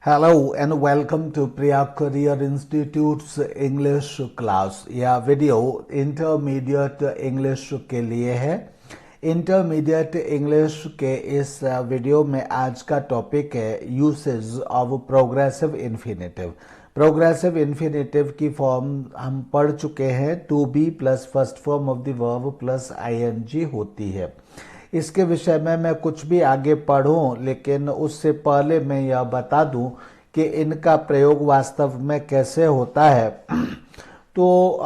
Hello and welcome to Priya Career Institute's English class। यह video intermediate English के लिए है। इंटरमीडिएट इंग्लिश के इस वीडियो में आज का टॉपिक है usage of progressive infinitive. Progressive infinitive की फॉर्म हम पढ़ चुके हैं, to be plus first form of the verb plus ING होती है। इसके विषय में मैं कुछ भी आगे पढ़ूं, लेकिन उससे पहले मैं यह बता दूं कि इनका प्रयोग वास्तव में कैसे होता है। तो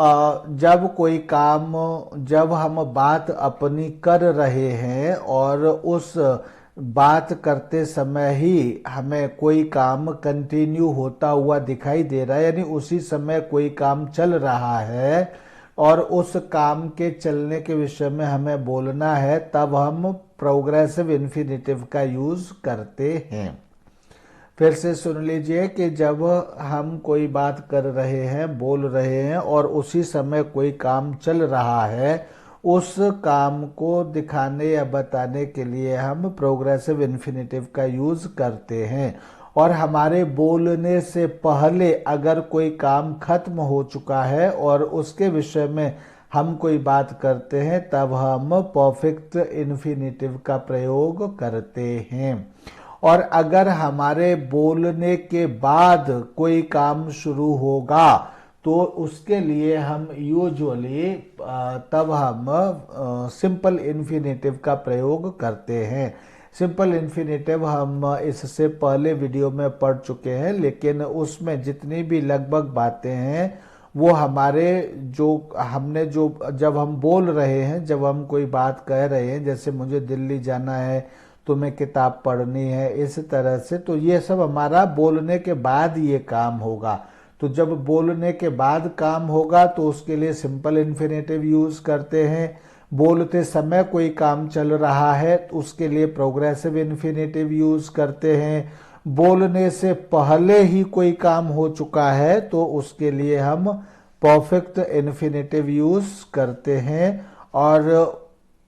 जब हम बात अपनी कर रहे हैं और उस बात करते समय ही हमें कोई काम कंटिन्यू होता हुआ दिखाई दे रहा है, यानी उसी समय कोई काम चल रहा है और उस काम के चलने के विषय में हमें बोलना है, तब हम प्रोग्रेसिव इन्फिनेटिव का यूज करते हैं। फिर से सुन लीजिए कि जब हम कोई बात कर रहे हैं, बोल रहे हैं और उसी समय कोई काम चल रहा है, उस काम को दिखाने या बताने के लिए हम प्रोग्रेसिव इन्फिनेटिव का यूज करते हैं। और हमारे बोलने से पहले अगर कोई काम खत्म हो चुका है और उसके विषय में हम कोई बात करते हैं, तब हम परफेक्ट इन्फिनेटिव का प्रयोग करते हैं। और अगर हमारे बोलने के बाद कोई काम शुरू होगा तो उसके लिए हम यूजुअली तब हम सिंपल इन्फिनेटिव का प्रयोग करते हैं। सिंपल इन्फिनेटिव हम इससे पहले वीडियो में पढ़ चुके हैं, लेकिन उसमें जितनी भी लगभग बातें हैं वो हमारे जब हम बोल रहे हैं, जब हम कोई बात कह रहे हैं, जैसे मुझे दिल्ली जाना है, तुम्हें किताब पढ़नी है, इस तरह से, तो ये सब हमारा बोलने के बाद ये काम होगा। तो जब बोलने के बाद काम होगा तो उसके लिए सिंपल इन्फिनेटिव यूज करते हैं। बोलते समय कोई काम चल रहा है तो उसके लिए प्रोग्रेसिव इन्फिनेटिव यूज करते हैं। बोलने से पहले ही कोई काम हो चुका है तो उसके लिए हम परफेक्ट इन्फिनेटिव यूज करते हैं। और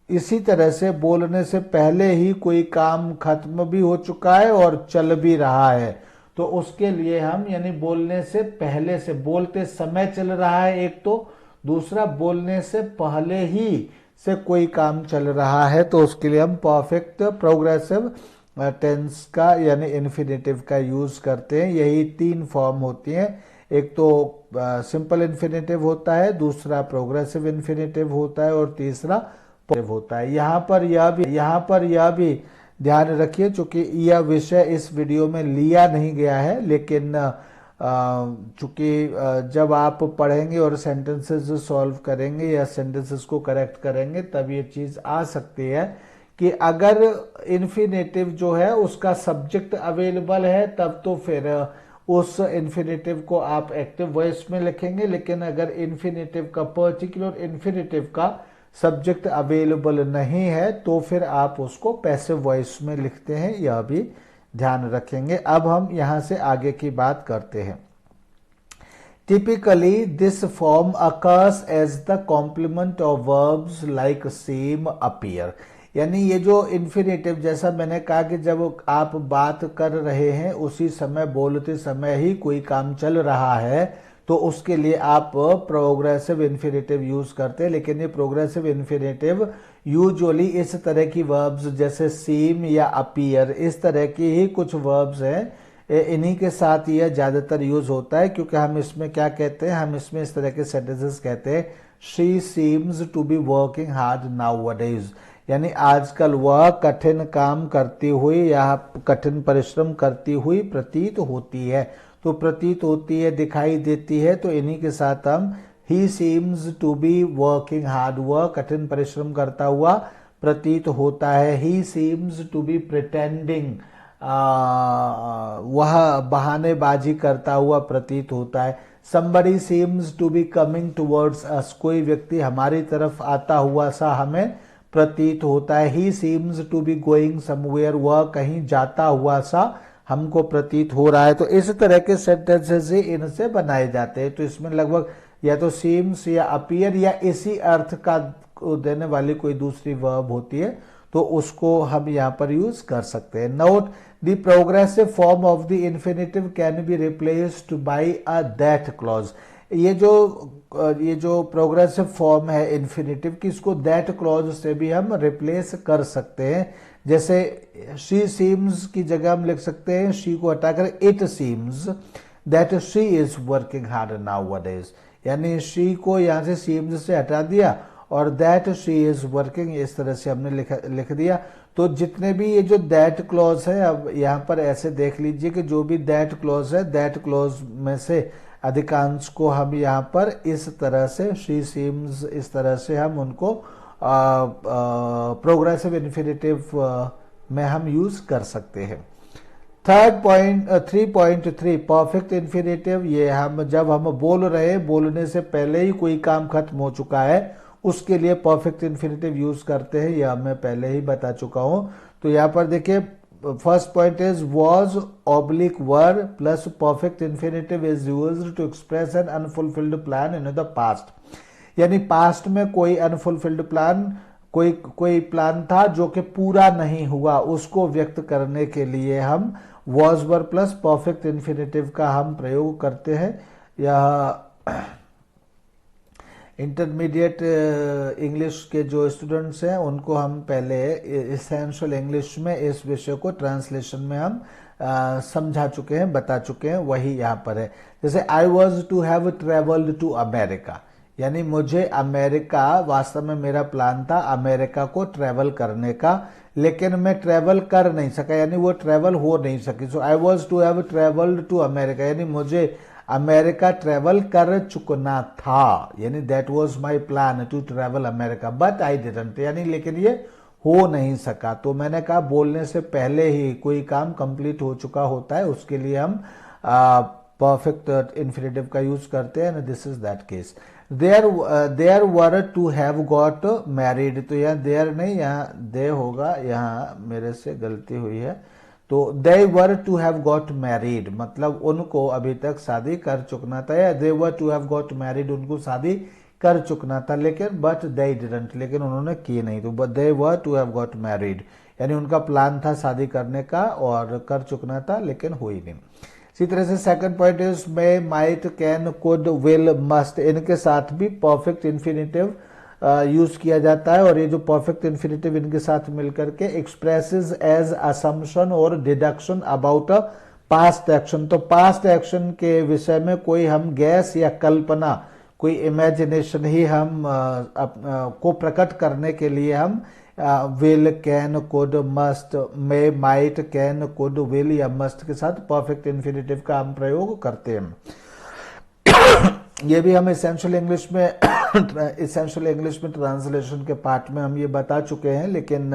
इसी तरह से बोलने से पहले ही कोई काम खत्म भी हो चुका है और चल भी रहा है तो उसके लिए हम, यानी बोलने से पहले से, बोलते समय चल रहा है एक, तो दूसरा बोलने से पहले ही से कोई काम चल रहा है तो उसके लिए हम परफेक्ट प्रोग्रेसिव टेंस का यानी इन्फिनेटिव का यूज करते हैं। यही तीन फॉर्म होती हैं, एक तो सिंपल इन्फिनेटिव होता है, दूसरा प्रोग्रेसिव इन्फिनेटिव होता है और तीसरा पॉजिटिव होता है। यहाँ पर यह भी ध्यान रखिए, चूंकि यह विषय इस वीडियो में लिया नहीं गया है, लेकिन चूंकि जब आप पढ़ेंगे और सेंटेंसेस सॉल्व करेंगे या सेंटेंसेस को करेक्ट करेंगे तब ये चीज आ सकती है कि अगर इन्फिनेटिव जो है उसका सब्जेक्ट अवेलेबल है तब तो फिर उस इन्फिनेटिव को आप एक्टिव वॉइस में लिखेंगे, लेकिन अगर इन्फिनेटिव का, पर्टिकुलर इन्फिनेटिव का सब्जेक्ट अवेलेबल नहीं है तो फिर आप उसको पैसिव वॉइस में लिखते हैं, यह भी ध्यान रखेंगे। अब हम यहां से आगे की बात करते हैं। Typically this form occurs as the complement of verbs like seem, appear. यानी ये जो इन्फिनेटिव, जैसा मैंने कहा कि जब आप बात कर रहे हैं उसी समय, बोलते समय ही कोई काम चल रहा है तो उसके लिए आप प्रोग्रेसिव इन्फिनेटिव यूज करते हैं। लेकिन ये प्रोग्रेसिव इन्फिनेटिव यूजुअली इस तरह की वर्ब्स जैसे सीम या अपीयर, इस तरह की ही कुछ वर्ब्स हैं, इन्हीं के साथ यह ज्यादातर यूज होता है। क्योंकि हम इसमें क्या कहते हैं, हम इसमें इस तरह के सेंटेंसेस कहते हैं, she seems to be working hard nowadays, यानी आजकल वह कठिन काम करती हुई या कठिन परिश्रम करती हुई प्रतीत होती है। तो प्रतीत होती है, दिखाई देती है, तो इन्हीं के साथ हम he seems to be working hard, वह कठिन परिश्रम करता हुआ प्रतीत होता है। He seems to be pretending, वह बहानेबाजी करता हुआ प्रतीत होता है। somebody seems to be coming towards us, कोई व्यक्ति हमारी तरफ आता हुआ सा हमें प्रतीत होता है। He seems to be going somewhere, वह कहीं जाता हुआ सा हमको प्रतीत हो रहा है। तो इस तरह के सेंटेंसेस ही इनसे बनाए जाते हैं। तो इसमें लगभग या तो सीम्स या अपीयर या इसी अर्थ का देने वाली कोई दूसरी वर्ब होती है। तो उसको हम यहाँ पर यूज कर सकते हैं। Note the progressive form of the infinitive can be replaced by a that clause. ये जो प्रोग्रेसिव फॉर्म है इन्फिनेटिव की, इसको दैट क्लॉज से भी हम रिप्लेस कर सकते हैं। जैसे शी सीम्स की जगह हम लिख सकते हैं शी को हटाकर it seems that she is working hard nowadays, यानी शी को यहां से सीम्स से हटा दिया और दैट शी इज वर्किंग इस तरह से हमने लिख दिया। तो जितने भी ये जो दैट क्लॉज है, अब यहाँ पर ऐसे देख लीजिए कि जो भी दैट क्लॉज है, दैट क्लॉज में से अधिकांश को हम यहाँ पर इस तरह से शी सीम्स इस तरह से हम उनको प्रोग्रेसिव इन्फिनेटिव में हम यूज कर सकते हैं। थर्ड पॉइंट 3.3 परफेक्ट इन्फिनेटिव, ये हम जब हम बोल रहे हैं, बोलने से पहले ही कोई काम खत्म हो चुका है, उसके लिए परफेक्ट इन्फिनेटिव यूज करते हैं, यह मैं पहले ही बता चुका हूं। तो यहां पर देखिए first point is was oblique were plus perfect infinitive is used to express an unfulfilled plan in the past. यानी पास्ट में कोई अनफुलफिल्ड प्लान, कोई प्लान था जो कि पूरा नहीं हुआ, उसको व्यक्त करने के लिए हम was were plus perfect infinitive का हम प्रयोग करते हैं। यह इंटरमीडिएट इंग्लिश के जो स्टूडेंट्स हैं उनको हम पहले एसेंशियल इंग्लिश में इस विषय को ट्रांसलेशन में हम समझा चुके हैं, बता चुके हैं, वही यहाँ पर है। जैसे I was to have travelled to America, यानी मुझे अमेरिका, वास्तव में मेरा प्लान था अमेरिका को ट्रेवल करने का, लेकिन मैं ट्रेवल कर नहीं सका, यानी वो ट्रेवल हो नहीं सकी। So I was to have travelled to America, यानी मुझे अमेरिका ट्रेवल कर चुकना था, यानी that was my plan to travel America but I didn't, यानी लेकिन ये हो नहीं सका। तो मैंने कहा बोलने से पहले ही कोई काम कंप्लीट हो चुका होता है, उसके लिए हम परफेक्ट इन्फिनेटिव का यूज करते हैं। This is that case. There were to have got married, तो यहाँ देयर नहीं, यहाँ दे होगा, यहाँ मेरे से गलती हुई है। तो दे वर टू हैव गॉट मैरिड मतलब उनको अभी तक शादी कर चुकना था, या दे वर टू हैव गॉट मैरिड उनको शादी कर चुकना था, लेकिन बट दे डिडंट, लेकिन उन्होंने की नहीं। तो दे वर टू हैव गॉट मैरिड यानी उनका प्लान था शादी करने का और कर चुकना था, लेकिन हुई नहीं। इसी तरह से second point is may, might, can, could, will, must, इनके साथ भी परफेक्ट इन्फिनेटिव यूज किया जाता है, और ये जो परफेक्ट इन्फिनेटिव इनके साथ मिलकर के एक्सप्रेसेस एज असम्पशन और deduction about a past action. तो पास्ट एक्शन के विषय में कोई हम गैस या कल्पना, कोई इमेजिनेशन ही हम को प्रकट करने के लिए हम will, can, could, must, may, might, can, could, will या मस्ट के साथ परफेक्ट इन्फिनेटिव का हम प्रयोग करते हैं। ये भी हम एसेंशियल इंग्लिश में ट्रांसलेशन के पार्ट में हम ये बता चुके हैं, लेकिन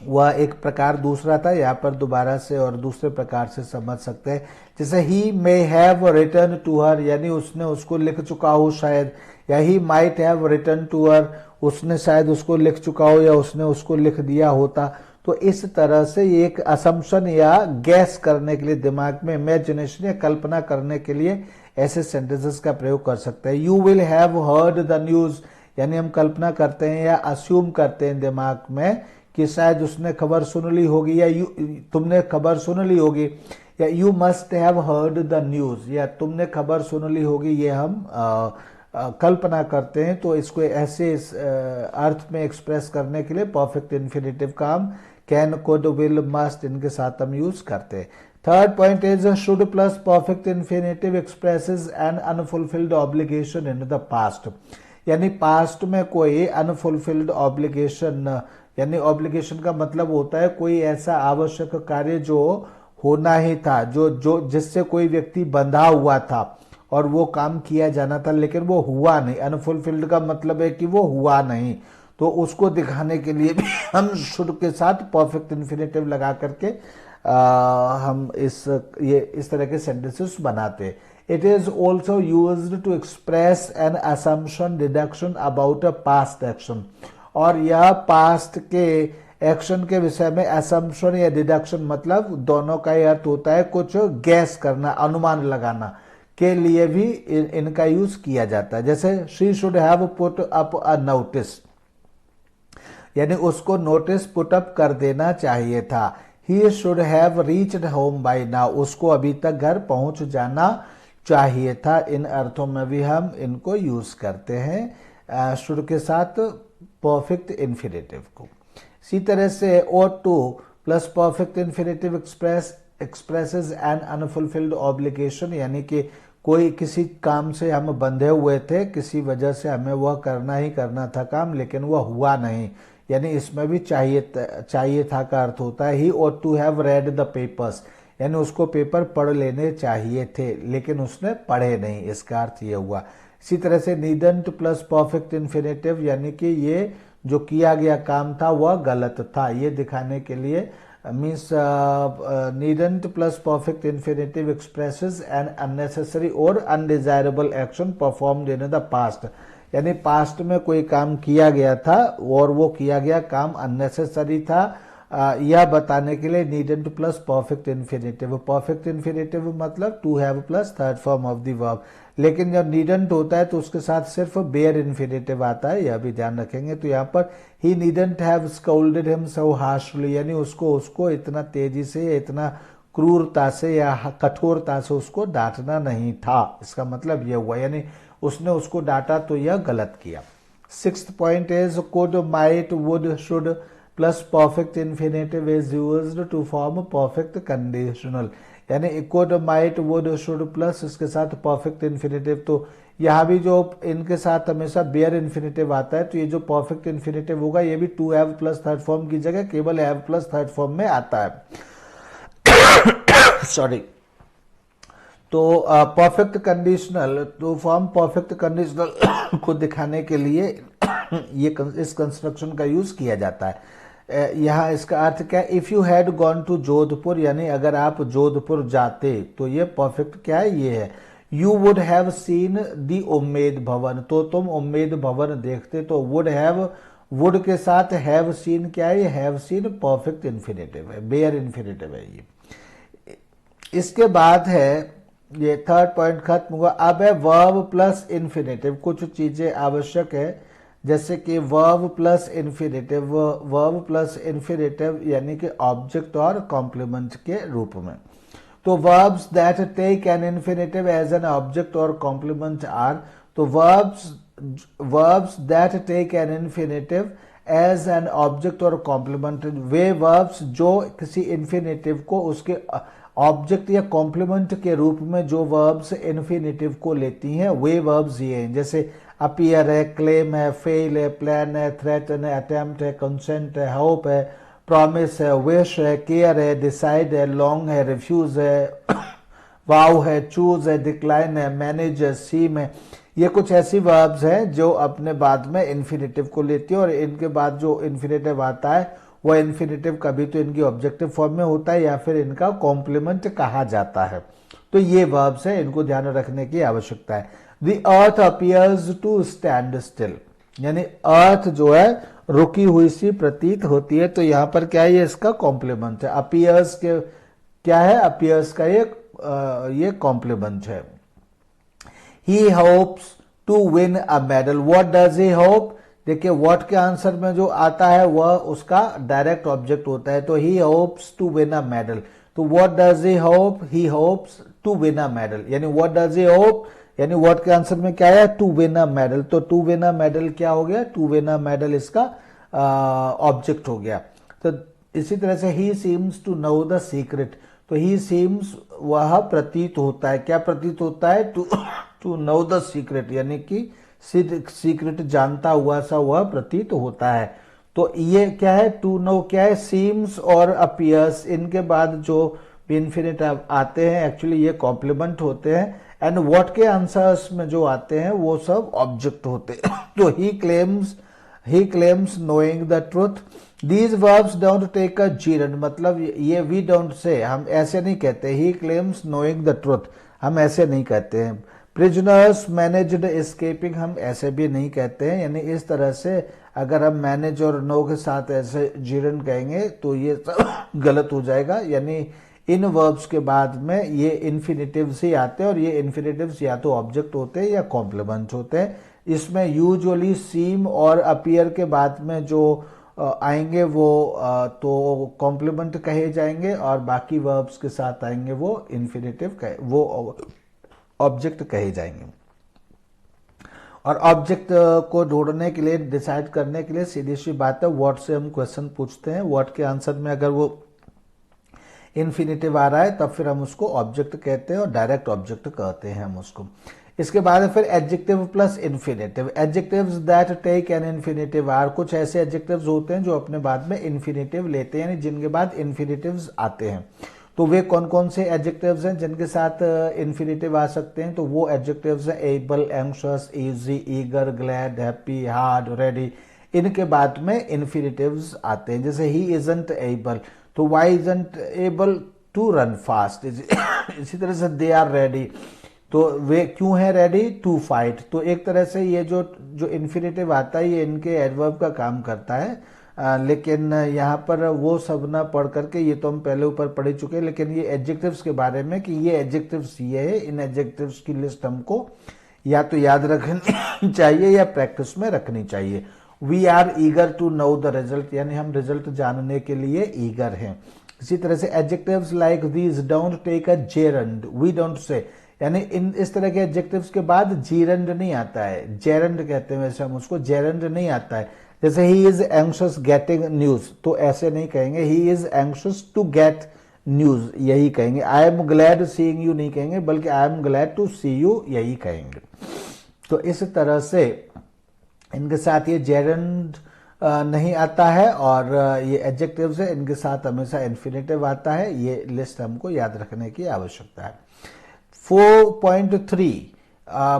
वह एक प्रकार दूसरा था, यहाँ पर दोबारा से और दूसरे प्रकार से समझ सकते हैं। जैसे he may have written to her, यानी उसने उसको लिख चुका हो शायद, या he might have written to her, उसने शायद उसको लिख चुका हो या उसने उसको लिख दिया होता। तो इस तरह से ये एक असम्पशन या गैस करने के लिए, दिमाग में इमेजिनेशन या कल्पना करने के लिए ऐसे सेंटेंसेस का प्रयोग कर सकते हैं। You will have heard the news, यानी हम कल्पना करते हैं या अस्यूम करते हैं दिमाग में कि शायद उसने खबर सुन ली होगी, या तुमने खबर सुन ली होगी, या you must have heard the news, या तुमने खबर सुन ली होगी, ये हम कल्पना करते हैं। तो इसको ऐसे अर्थ में एक्सप्रेस करने के लिए परफेक्ट इन्फिनेटिव का हम कैन, कुड, विल, मस्ट इनके साथ हम यूज करते हैं। Third point is should plus perfect infinitive expresses an unfulfilled obligation in the past, यानी पास्ट में कोई अनफुलफिल्ड ऑब्लिगेशन, यानी ऑब्लिगेशन का मतलब होता है कोई ऐसा आवश्यक कार्य जो होना ही था, जो जिससे कोई व्यक्ति बंधा हुआ था और वो काम किया जाना था, लेकिन वो हुआ नहीं। अनफुलफिल्ड का मतलब है कि वो हुआ नहीं, तो उसको दिखाने के लिए भी हम शुड के साथ परफेक्ट इन्फिनेटिव लगा करके हम इस तरह के सेंटेंसेस बनाते हैं। It is also used to express an assumption, deduction about a past action, और यह पास्ट के एक्शन के विषय में असम्पशन या डिडक्शन मतलब दोनों का ही अर्थ होता है कुछ गैस करना, अनुमान लगाना के लिए भी इनका यूज किया जाता है। जैसे she should have put up a notice, यानी उसको नोटिस पुट अप कर देना चाहिए था। He should have reached home by now, उसको अभी तक घर पहुंच जाना चाहिए था। इन अर्थों में भी हम इनको यूज करते हैं शुड के साथ परफेक्ट इन्फिनेटिव को। इसी तरह से ought to plus perfect infinitive expresses an unfulfilled obligation, यानी कि कोई किसी काम से हम बंधे हुए थे, किसी वजह से हमें वह करना ही करना था काम, लेकिन वह हुआ नहीं, यानी इसमें भी चाहिए था का अर्थ होता है। He ought to have read the papers, यानी उसको पेपर पढ़ लेने चाहिए थे, लेकिन उसने पढ़े नहीं, इसका अर्थ ये हुआ। इसी तरह से नीडंट प्लस परफेक्ट इन्फिनेटिव, यानी कि ये जो किया गया काम था वह गलत था, ये दिखाने के लिए means needn't plus perfect infinitive expresses an unnecessary और undesirable action performed in the past, यानी पास्ट में कोई काम किया गया था और वो किया गया काम अननेसेसरी था, यह बताने के लिए needn't plus perfect infinitive. Perfect infinitive मतलब to have plus third form of the verb, लेकिन जब नीडेंट होता है तो उसके साथ सिर्फ बेयर इन्फिनेटिव आता है, यह भी ध्यान रखेंगे। तो यहाँ पर ही needn't have scolded him so harshly, यानी उसको इतना तेजी से, इतना क्रूरता से या कठोरता से उसको डांटना नहीं था, इसका मतलब यह हुआ, यानी उसने उसको डांटा तो यह गलत किया। Sixth point is could might would should plus perfect infinitive is used to form perfect conditional, यानी could might would should plus इसके साथ परफेक्ट इन्फिनेटिव। तो यहाँ भी जो इनके साथ हमेशा बेयर इन्फिनेटिव आता है, तो ये जो परफेक्ट इन्फिनेटिव होगा ये भी to have plus third form की जगह केवल हैव प्लस थर्ड फॉर्म में आता है। सॉरी। तो परफेक्ट कंडीशनल, तो फॉर्म परफेक्ट कंडीशनल को दिखाने के लिए ये इस कंस्ट्रक्शन का यूज किया जाता है। यहाँ इसका अर्थ क्या है, if you had gone to Jodhpur, यानी अगर आप जोधपुर जाते, तो ये परफेक्ट क्या है, ये है। You would have seen the Umaid Bhawan, तो तुम उम्मेद भवन देखते, तो वुड के साथ हैव सीन क्या है, ये हैव सीन परफेक्ट इन्फिनेटिव है, बेयर इन्फिनेटिव है ये। इसके बाद है ये थर्ड पॉइंट खत्म हुआ। अब है वर्ब प्लस इन्फिनेटिव। कुछ चीजें आवश्यक है, जैसे कि वर्ब प्लस इन्फिनेटिव यानी कि ऑब्जेक्ट और कॉम्प्लीमेंट के रूप में। तो verbs that take an infinitive as an object और कॉम्प्लीमेंट आर, तो verbs that take an infinitive as an object और कॉम्प्लीमेंट, वे वर्ब्स जो किसी इन्फिनेटिव को उसके ऑब्जेक्ट या कॉम्प्लीमेंट के रूप में जो वर्ब्स इन्फिनेटिव को लेती हैं, वे वर्ब्स ये हैं। जैसे अपीयर है, क्लेम है, फेल है, प्लान है, थ्रेटन है, अटेम्प्ट है, कंसेंट है, होप है, प्रॉमिस है, विश है, केयर है, डिसाइड है, लॉन्ग है, रिफ्यूज है, वाव है, चूज है, डिक्लाइन है, मैनेज है, सीम है। ये कुछ ऐसी वर्ब्स हैं जो अपने बाद में इन्फिनेटिव को लेती है, और इनके बाद जो इन्फिनेटिव आता है वह इन्फिनेटिव कभी तो इनकी ऑब्जेक्टिव फॉर्म में होता है या फिर इनका कॉम्प्लीमेंट कहा जाता है। तो ये वर्ब्स है, इनको ध्यान रखने की आवश्यकता है। The earth appears to stand still, यानी अर्थ जो है रुकी हुई सी प्रतीत होती है, तो यहां पर क्या है, ये इसका कॉम्प्लीमेंट है। अपीयर्स के क्या है, अपीयर्स का ये कॉम्प्लीमेंट है। He hopes to win a medal, what does he hope, देखिए व्हाट के आंसर में जो आता है वह उसका डायरेक्ट ऑब्जेक्ट होता है, तो he hopes to win a medal. तो what does he hope, he hopes to win a medal, यानी व्हाट डज ही होप, यानी व्हाट के आंसर में क्या है, टू विन अ मेडल। तो टू विन अ मेडल क्या हो गया, टू विन अ मेडल इसका ऑब्जेक्ट हो गया। तो इसी तरह से he seems to know the secret, तो ही सीम्स वह प्रतीत होता है, क्या प्रतीत होता है, टू नो द सीक्रेट, यानी कि सीक्रेट जानता हुआ सा वह प्रतीत होता है। तो ये क्या है, टू नो क्या है, सीम्स और अपीयर्स, इनके बाद जो इन्फिनिट आते हैं एक्चुअली ये कॉम्प्लीमेंट होते हैं, एंड व्हाट के आंसर्स में जो आते हैं वो सब ऑब्जेक्ट होते हैं। तो he claims knowing the truth, these verbs don't take a gerund, मतलब ये वी डोंट से, हम ऐसे नहीं कहते, he claims knowing the truth हम ऐसे नहीं कहते हैं। प्रिजनर्स मैनेज्ड एस्केपिंग हम ऐसे भी नहीं कहते हैं, यानी इस तरह से अगर हम मैनेज और नो के साथ ऐसे जीरन कहेंगे तो ये सब गलत हो जाएगा, यानी इन वर्ब्स के बाद में ये इन्फिनेटिव्स ही आते हैं, और ये इन्फिनेटिव्स या तो ऑब्जेक्ट होते हैं या कॉम्प्लीमेंट होते हैं। इसमें यूजुअली सीम और अपीयर के बाद में जो आएंगे वो तो कॉम्प्लीमेंट कहे जाएंगे, और बाकी वर्ब्स के साथ आएंगे वो इन्फिनेटिव वो ऑब्जेक्ट कहे जाएंगे। और ऑब्जेक्ट को ढूंढने के लिए, डिसाइड करने के लिए सीधी सी बात है, व्हाट से हम क्वेश्चन पूछते हैं। व्हाट के आंसर में अगर वो इन्फिनेटिव आ रहा है तब फिर हम उसको ऑब्जेक्ट कहते हैं, और डायरेक्ट ऑब्जेक्ट कहते हैं हम उसको। इसके बाद फिर adjective plus infinitive. Adjectives that take an infinitive are, कुछ ऐसे एडजेक्टिव्स होते हैं जो अपने बाद में इन्फिनेटिव लेते हैं, यानी जिनके बाद इन्फिनेटिव्स आते हैं। तो वे कौन कौन से एडजेक्टिव्स हैं जिनके साथ इन्फिनेटिव आ सकते हैं? तो वो एडजेक्टिव्स हैं able, anxious, easy, eager, glad, happy, hard, ready. इनके बाद में इन्फिनेटिव्स आते हैं। जैसे ही इजंट एबल, तो why isn't able to run fast. इसी तरह से दे आर रेडी, तो वे क्यों हैं रेडी? To fight. तो एक तरह से ये जो इन्फिनेटिव आता है ये इनके एडवर्ब का काम करता है। लेकिन यहाँ पर वो सब ना पढ़ करके, ये तो हम पहले ऊपर पढ़ ही चुके हैं, लेकिन ये एडजेक्टिव्स के बारे में कि ये एडजेक्टिव्स ये है, इन एडजेक्टिव्स की लिस्ट हमको या तो याद रखनी चाहिए या प्रैक्टिस में रखनी चाहिए। We are eager to know the result, यानी हम रिजल्ट जानने के लिए ईगर हैं। इसी तरह से adjectives like these don't take a gerund, we don't say, यानी इन इस तरह के एडजेक्टिव्स के बाद जीरंड नहीं आता है, जेरंड कहते हैं वैसे हम उसको, जेरंड नहीं आता है। जैसे he is anxious getting news, तो ऐसे नहीं कहेंगे, he is anxious to get news, यही कहेंगे। I am glad seeing you नहीं कहेंगे, बल्कि I am glad to see you, यही कहेंगे। तो इस तरह से इनके साथ ये जेरंड नहीं आता है, और ये एडजेक्टिव्स है, इनके साथ हमेशा इन्फिनेटिव आता है। ये लिस्ट हमको याद रखने की आवश्यकता है। 4.3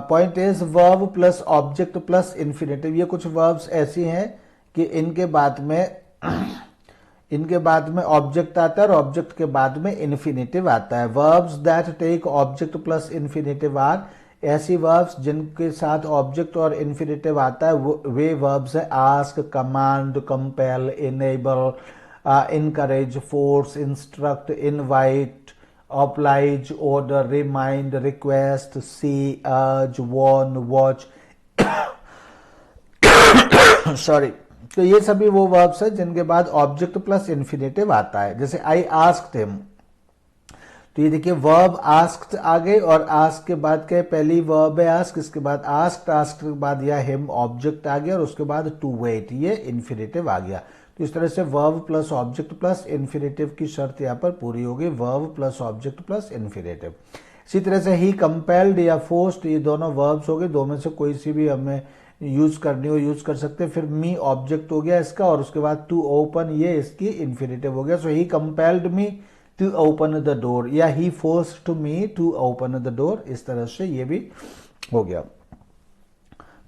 point is verb plus object plus infinitive. ये कुछ वर्ब्स ऐसी हैं कि इनके बाद में ऑब्जेक्ट आता है और ऑब्जेक्ट के बाद में इन्फिनेटिव आता है। Verbs that take object plus infinitive are, ऐसी वर्ब्स जिनके साथ ऑब्जेक्ट और इन्फिनेटिव आता है वे वर्ब्स है ask, command, compel, enable, encourage, force, instruct, invite, oblige, order, remind, request, see, urge, warn, watch, sorry. तो ये सभी वो वर्ब्स है जिनके बाद ऑब्जेक्ट प्लस इन्फिनेटिव आता है। जैसे आई आस्क्ड हिम, तो ये देखिए वर्ब आस्क्ड आ गए, और आस्क के बाद क्या, पहली वर्ब है आस्क, इसके बाद आस्क्ड, आस्क्ड के बाद या हिम ऑब्जेक्ट आ गया, और उसके बाद टू वेट, ये इन्फिनेटिव आ गया। तो इस तरह से verb plus object plus infinitive की शर्त यहाँ पर पूरी होगी, verb plus object plus infinitive. इसी तरह से ही कंपेल्ड या फोर्स्ड, ये दोनों वर्ब्स हो गए, दो में से कोई सी भी हमें यूज करनी हो यूज कर सकते हैं। फिर मी ऑब्जेक्ट हो गया इसका, और उसके बाद टू ओपन, ये इसकी इन्फिनेटिव हो गया। So he compelled me to open the door, या he forced me to open the door, इस तरह से ये भी हो गया।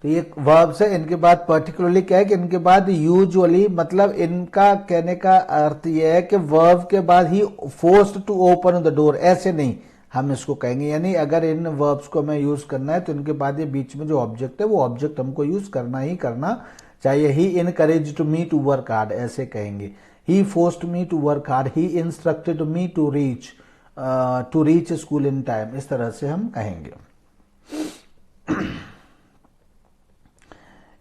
तो ये वर्ब्स है। इनके बाद पर्टिकुलरली क्या है कि इनके बाद यूजुअली, मतलब इनका कहने का अर्थ यह है कि वर्ब के बाद he forced to open the door, ऐसे नहीं हम इसको कहेंगे। यानी अगर इन वर्ब्स को हमें यूज करना है तो इनके बाद ये बीच में जो ऑब्जेक्ट है वो ऑब्जेक्ट हमको यूज करना ही करना चाहिए। He encouraged me to work hard, ऐसे कहेंगे। He forced me to work hard, he instructed me to reach school in time, इस तरह से हम कहेंगे।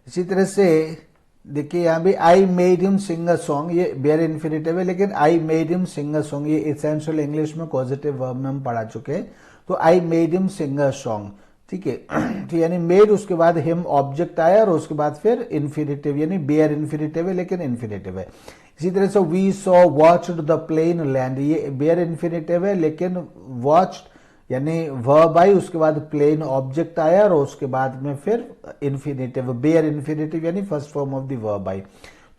इसी तरह से देखिए यहाँ भी I made him Singh a song, ये बेयर इन्फिनेटिव है, लेकिन I made him Singh a song ये एसेंशियल इंग्लिश में पॉजिटिव वर्ब में हम पढ़ा चुके हैं। तो I made him Singh a song, ठीक है। तो यानी मेड, उसके बाद हिम ऑब्जेक्ट आया, और उसके बाद फिर इन्फिनेटिव, यानी बेयर इन्फिनेटिव है लेकिन इन्फिनेटिव है। इसी तरह से we saw watched the plane land, ये बेयर इन्फिनेटिव है लेकिन वॉच्ड यानी वर्ब आई, उसके बाद प्लेन ऑब्जेक्ट आया, और उसके बाद में फिर इन्फिनेटिव, बेयर इन्फिनेटिव यानी first form of the verb I.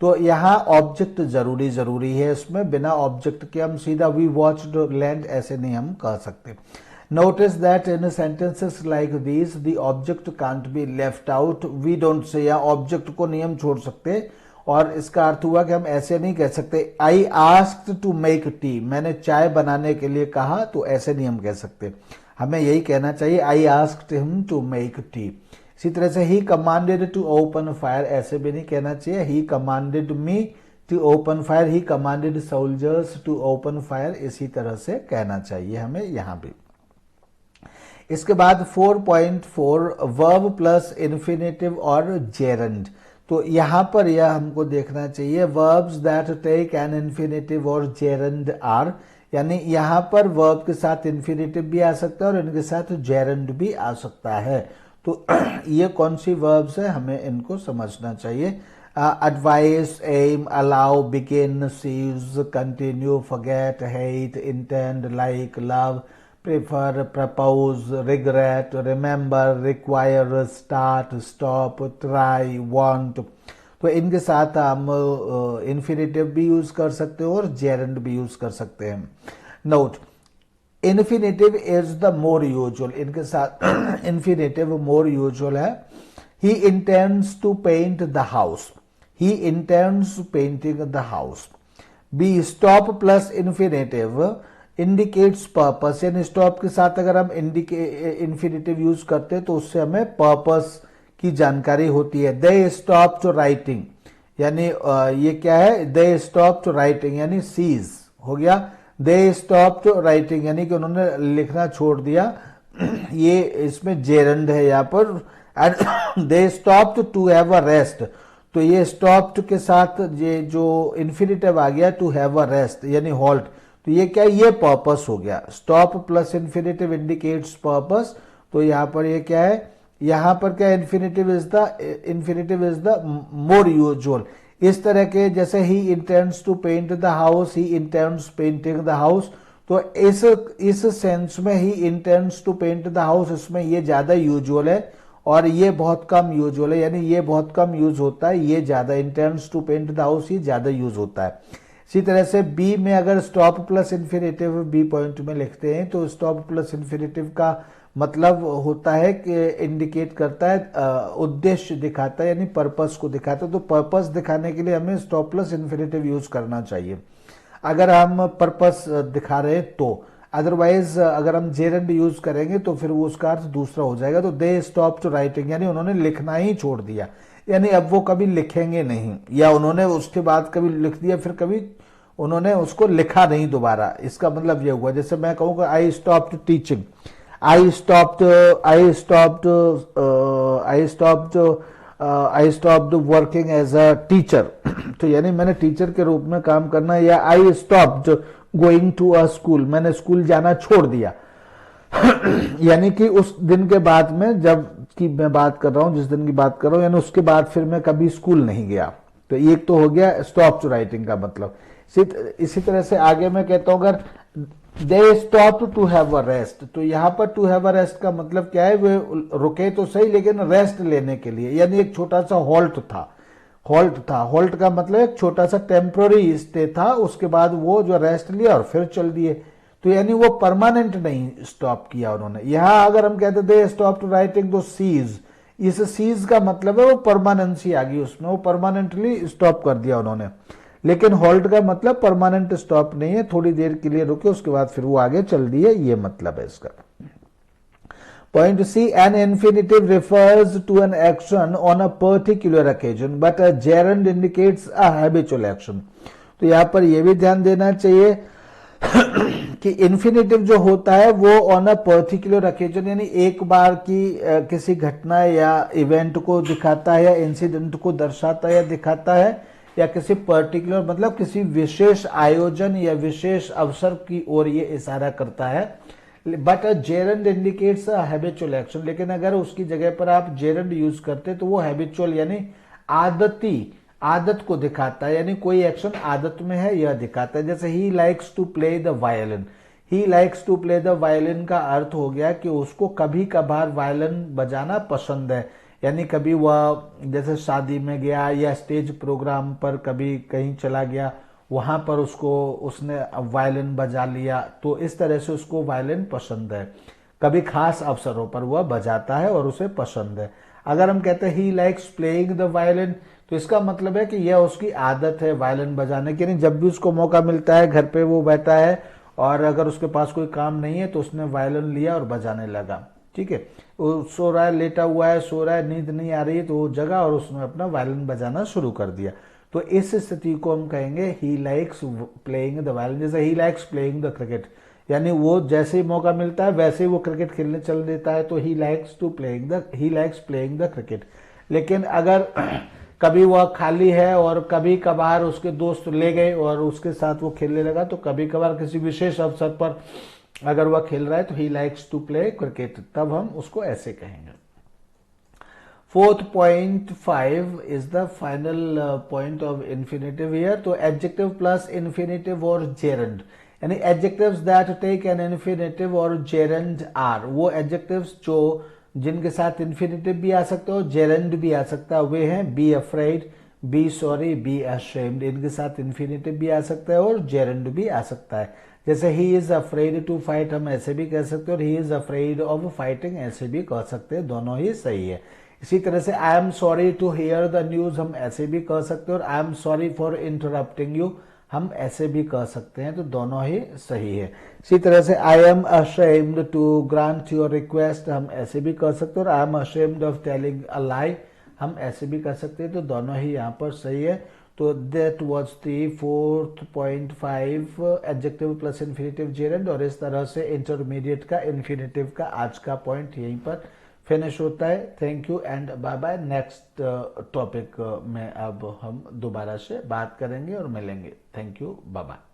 तो यहाँ ऑब्जेक्ट जरूरी है, इसमें बिना ऑब्जेक्ट के हम सीधा वी वॉच्ड लैंड ऐसे नहीं हम कह सकते। Notice that in sentences like these the object can't be left out, we don't say, या ऑब्जेक्ट को नहीं हम छोड़ सकते। और इसका अर्थ हुआ कि हम ऐसे नहीं कह सकते I asked to make tea, मैंने चाय बनाने के लिए कहा, तो ऐसे नहीं हम कह सकते। हमें यही कहना चाहिए I asked him to make tea. इसी तरह से he commanded to open fire, ऐसे भी नहीं कहना चाहिए he commanded me to open fire, he commanded soldiers to open fire, इसी तरह से कहना चाहिए हमें यहां भी। इसके बाद 4.4 वर्ब प्लस इन्फिनेटिव और जेरंड। तो यहाँ पर यह हमको देखना चाहिए verbs that take an infinitive और gerund are, यानी यहाँ पर verb के साथ infinitive भी आ सकता है और इनके साथ gerund भी आ सकता है। तो ये कौन सी verbs है, हमें इनको समझना चाहिए। Advise, aim, allow, begin, cease, continue, forget, hate, intend, like, love, prefer, propose, regret, remember, require, start, stop, try, want। तो इनके साथ हम इन्फिनेटिव भी यूज कर सकते हो और जेरंड भी यूज कर सकते हैं। Note, infinitive is the more usual, इनके साथ इन्फिनेटिव मोर यूजुअल है। He intends to paint the house, he intends painting the house. B, stop plus infinitive indicates purpose, यानी स्टॉप के साथ अगर हम इन्फिनेटिव यूज करते हैं तो उससे हमें पर्पस की जानकारी होती है। दे स्टॉप टू राइटिंग, यानी ये क्या है, दे स्टॉप टू राइटिंग यानी सीज हो गया। दे स्टॉप टू राइटिंग यानी कि उन्होंने लिखना छोड़ दिया, ये इसमें जेरंड है यहाँ पर। And they stop to have a rest, तो ये स्टॉप्ड के साथ ये जो इन्फिनेटिव आ गया टू हैव अ रेस्ट यानी हॉल्ट, तो ये क्या है, ये पर्पस हो गया। Stop plus infinitive indicates purpose, तो यहाँ पर ये क्या है, यहाँ पर क्या infinitive is the more usual. इस तरह के जैसे he intends to paint the house, he intends painting the house, तो इस सेंस में he intends to paint the house, इसमें ये ज्यादा यूजुअल है और ये बहुत कम यूजुअल है, यानी ये बहुत कम यूज होता है, ये ज्यादा intends to paint the house ये ज्यादा यूज होता है। इसी तरह से बी में अगर stop plus infinitive B point में लिखते हैं तो स्टॉप प्लस इन्फिनेटिव का मतलब होता है कि इंडिकेट करता है, उद्देश्य दिखाता है यानी पर्पस को दिखाता है। तो पर्पस दिखाने के लिए हमें स्टॉप प्लस इन्फिनेटिव यूज करना चाहिए अगर हम पर्पस दिखा रहे हैं तो। अदरवाइज अगर हम जेरंड यूज करेंगे तो फिर वो उसका अर्थ दूसरा हो जाएगा। तो दे स्टॉप टू राइटिंग यानी उन्होंने लिखना ही छोड़ दिया, यानी अब वो कभी लिखेंगे नहीं, या उन्होंने उसके बाद कभी लिख दिया फिर कभी उन्होंने उसको लिखा नहीं दोबारा। इसका मतलब ये हुआ, जैसे मैं कहूँगा I stopped teaching, I stopped working as a teacher, तो यानी मैंने टीचर के रूप में काम करना। या I stopped going to a school, मैंने स्कूल जाना छोड़ दिया यानी कि उस दिन के बाद में, जब की मैं बात कर रहा हूं, जिस दिन की बात कर रहा हूं, यानी उसके बाद फिर मैं कभी स्कूल नहीं गया। तो एक तो हो गया स्टॉप टू राइटिंग का मतलब। इसी तरह से आगे मैं कहता हूं अगर they stop to have a rest, तो यहां पर टू हैव अ रेस्ट का मतलब क्या है, वे रुके तो सही लेकिन रेस्ट लेने के लिए, यानी एक छोटा सा हॉल्ट था। हॉल्ट का मतलब एक छोटा सा टेम्पोररी स्टे था, उसके बाद वो जो रेस्ट लिया और फिर चल दिए, तो यानी वो परमानेंट नहीं स्टॉप किया उन्होंने। यहां अगर हम कहते दे स्टॉप टू राइटिंग तो सीज, इस सीज का मतलब है वो परमानेंसी आ गई उसमें, वो परमानेंटली स्टॉप कर दिया उन्होंने। लेकिन हॉल्ट का मतलब परमानेंट स्टॉप नहीं है, थोड़ी देर के लिए रुके उसके बाद फिर वो आगे चल दिए, ये मतलब है इसका। Point C, an infinitive refers to an action on a particular occasion, but a gerund indicates a habitual action. तो यहां पर यह भी ध्यान देना चाहिए कि इन्फिनेटिव जो होता है वो ऑन अ पर्टिकुलर ओकेजन यानी एक बार की किसी घटना या इवेंट को दिखाता है या इंसिडेंट को दर्शाता है या दिखाता है, या किसी पर्टिकुलर मतलब किसी विशेष आयोजन या विशेष अवसर की ओर ये इशारा करता है। But gerund indicates a habitual action, लेकिन अगर उसकी जगह पर आप जेरंड यूज करते तो वो हैबिचुअल यानी आदत को दिखाता है, यानी कोई एक्शन आदत में है यह दिखाता है। जैसे he likes to play the violin, he likes to play the violin का अर्थ हो गया कि उसको कभी कभार वायलिन बजाना पसंद है, यानी कभी वह जैसे शादी में गया या स्टेज प्रोग्राम पर कभी कहीं चला गया, वहां पर उसने वायलिन बजा लिया, तो इस तरह से उसको वायलिन पसंद है। कभी खास अवसरों पर वह बजाता है और उसे पसंद है। अगर हम कहते हैं ही लाइक्स प्लेइंग द वायलिन, तो इसका मतलब है कि यह उसकी आदत है वायलिन बजाने की, यानी जब भी उसको मौका मिलता है घर पे वो बैठा है और अगर उसके पास कोई काम नहीं है तो उसने वायलिन लिया और बजाने लगा। ठीक है, वो सो रहा है, लेटा हुआ है, सो रहा है, नींद नहीं आ रही है, तो वो जगा और उसने अपना वायलिन बजाना शुरू कर दिया। तो इस स्थिति को हम कहेंगे he likes playing the violin. जैसे he likes playing the cricket, यानी वो जैसे ही मौका मिलता है वैसे ही वो क्रिकेट खेलने चल देता है, तो he likes playing the cricket. लेकिन अगर कभी वह खाली है और कभी कभार उसके दोस्त ले गए और उसके साथ वो खेलने लगा, तो कभी कभार किसी विशेष अवसर पर अगर वह खेल रहा है तो he likes to play cricket, तब हम उसको ऐसे कहेंगे। 4.5 is the final point of infinitive here. तो adjective plus infinitive और gerund, यानी adjectives that take an infinitive और gerund are, वो adjectives जो जिनके साथ infinitive भी आ सकता है और gerund भी आ सकता है, वे हैं be afraid, be sorry, be ashamed। इनके साथ infinitive भी आ सकता है और gerund भी आ सकता है। जैसे he is afraid to fight हम ऐसे भी कह सकते हैं और he is afraid of fighting ऐसे भी कह सकते हैं, दोनों ही सही है। इसी तरह से I am sorry to hear the news हम ऐसे भी कह सकते हैं और I am sorry for interrupting you हम ऐसे भी कह सकते हैं, तो दोनों ही सही है। इसी तरह से I am ashamed to grant your request हम ऐसे भी कह सकते हैं और I am ashamed of telling a lie हम ऐसे भी कह सकते हैं, तो दोनों ही यहाँ पर सही है। तो that was the 4.5 adjective plus infinitive gerund, और इस तरह से इंटरमीडिएट का इन्फिनेटिव का आज का पॉइंट यहीं पर फिनिश होता है। Thank you and bye bye. Next topic में अब हम दोबारा से बात करेंगे और मिलेंगे। Thank you, bye bye.